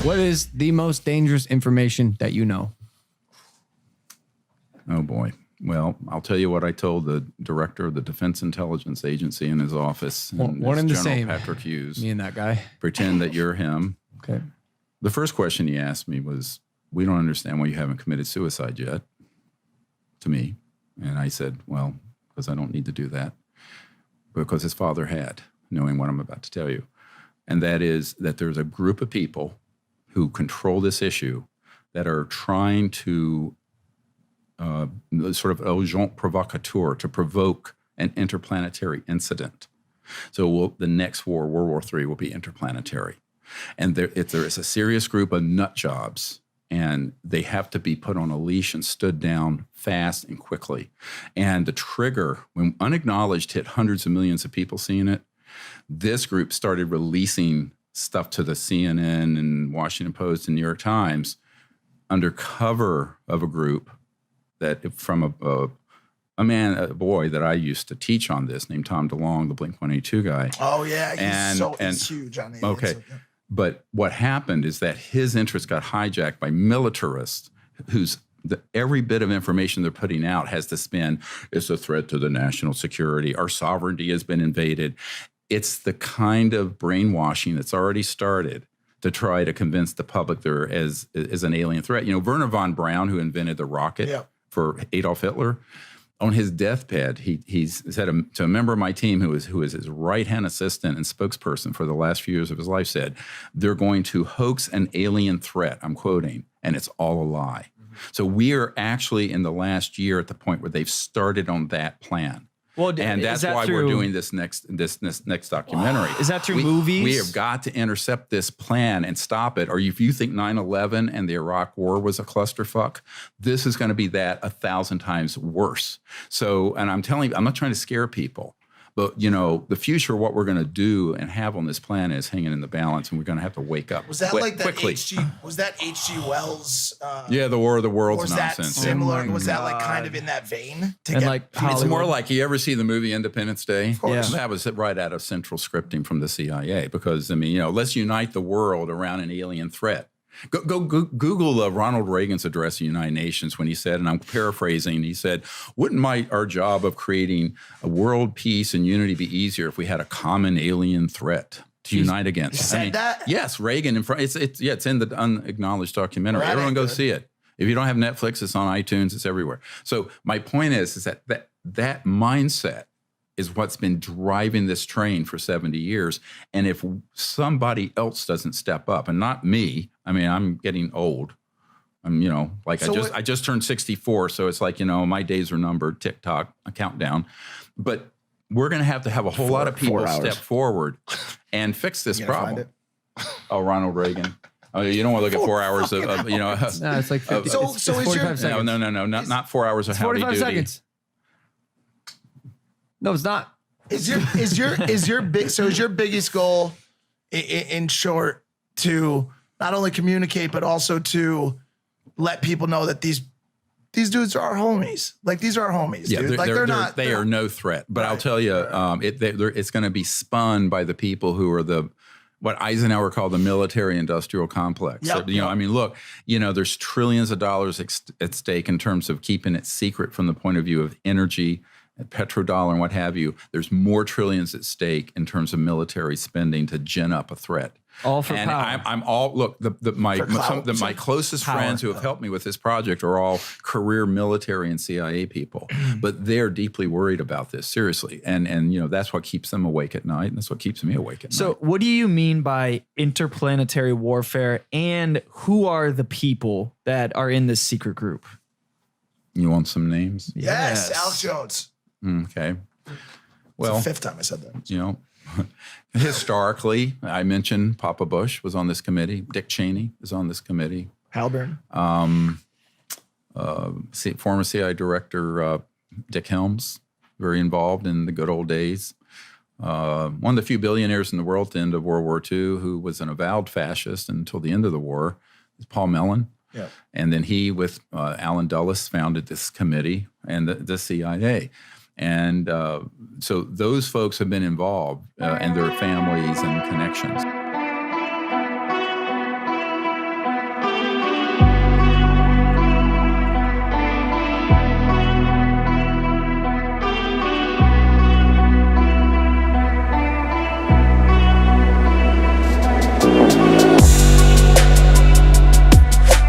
What is the most dangerous information that you know? Oh, boy. Well, I'll tell you what I told the director of the Defense Intelligence Agency in his office. One and the General same. Patrick Hughes. Me and that guy. Pretend that you're him. Okay. The first question he asked me was, we don't understand why you haven't committed suicide yet, to me. And I said, well, because I don't need to do that. Because his father had, knowing what I'm about to tell you. And that is that there's a group of people who control this issue that are trying to sort of agent provocateur, to provoke an interplanetary incident. So the next war, World War III, will be interplanetary. And there is a serious group of nut jobs, and they have to be put on a leash and stood down fast and quickly. And the trigger, when unacknowledged hit hundreds of millions of people seeing it, this group started releasing stuff to the CNN and Washington Post and New York Times under cover of a group that from a boy that I used to teach on this named Tom DeLong, the Blink-182 guy. Oh, yeah. He's huge on the Okay. But what happened is that his interest got hijacked by militarists whose every bit of information they're putting out has to spin, it's a threat to the national security, our sovereignty has been invaded. It's the kind of brainwashing that's already started to try to convince the public there is an alien threat. You know, Werner von Braun, who invented the rocket for Adolf Hitler, on his deathbed, he said to a member of my team who is his right-hand assistant and spokesperson for the last few years of his life, said, they're going to hoax an alien threat, I'm quoting, and it's all a lie. So we are actually in the last year at the point where they've started on that plan. Well, and that's why we're doing this next documentary. Is that through movies? We have got to intercept this plan and stop it. Or if you think 9/11 and the Iraq War was a clusterfuck, this is going to be that 1,000 times worse. So, and I'm telling you, I'm not trying to scare people, but you know, the future, what we're going to do and have on this planet is hanging in the balance, and we're going to have to wake up. Was that like that quickly. Was that H.G. Wells? Yeah, the War of the Worlds was nonsense. That similar? Was that like kind of in that vein? And like it's more like, you ever see the movie Independence Day? Of course. That was right out of central scripting from the CIA, because I mean, you know, let's unite the world around an alien threat. Go Google Ronald Reagan's address to the United Nations when he said, and I'm paraphrasing, he said, wouldn't our job of creating a world peace and unity be easier if we had a common alien threat to unite against? He said that? Yes, Reagan. It's in the unacknowledged documentary. Right, everyone go see it. If you don't have Netflix, it's on iTunes. It's everywhere. So my point is that mindset is what's been driving this train for 70 years. And if somebody else doesn't step up, and not me, I mean, I'm getting old. I'm, you know, like I just turned 64. So it's like, you know, my days are numbered, TikTok, a countdown. But we're going to have a whole lot of people step forward and fix this problem. Oh, Ronald Reagan. Oh, you don't want to look at 4 hours of you know. No, it's like 50. So it's is 45 seconds. No, not 4 hours of howdy doody. 45 seconds. No, it's not. Is your biggest goal in short to not only communicate but also to let people know that these dudes are our homies. Like, these are our homies, yeah, dude. They are no threat. But right. I'll tell you, it's going to be spun by the people who are what Eisenhower called the military-industrial complex. Yep, so, you know, I mean, look, you know, there's trillions of dollars at stake in terms of keeping it secret from the point of view of energy, petrodollar and what have you. There's more trillions at stake in terms of military spending to gin up a threat. All for power. I'm all, look, my closest friends who have helped me with this project are all career military and CIA people, but they're deeply worried about this, seriously. And you know, that's what keeps them awake at night, and that's what keeps me awake at night. So what do you mean by interplanetary warfare, and who are the people that are in this secret group? You want some names? Yes. Alex Jones. Okay. Well, it's the 5th time I said that. You know, historically, I mentioned Papa Bush was on this committee. Dick Cheney is on this committee. Halburn. Former CIA director Dick Helms, very involved in the good old days. One of the few billionaires in the world at the end of World War II who was an avowed fascist until the end of the war is Paul Mellon. Yeah. And then he, with Alan Dulles, founded this committee and the CIA. And so those folks have been involved and their families and connections.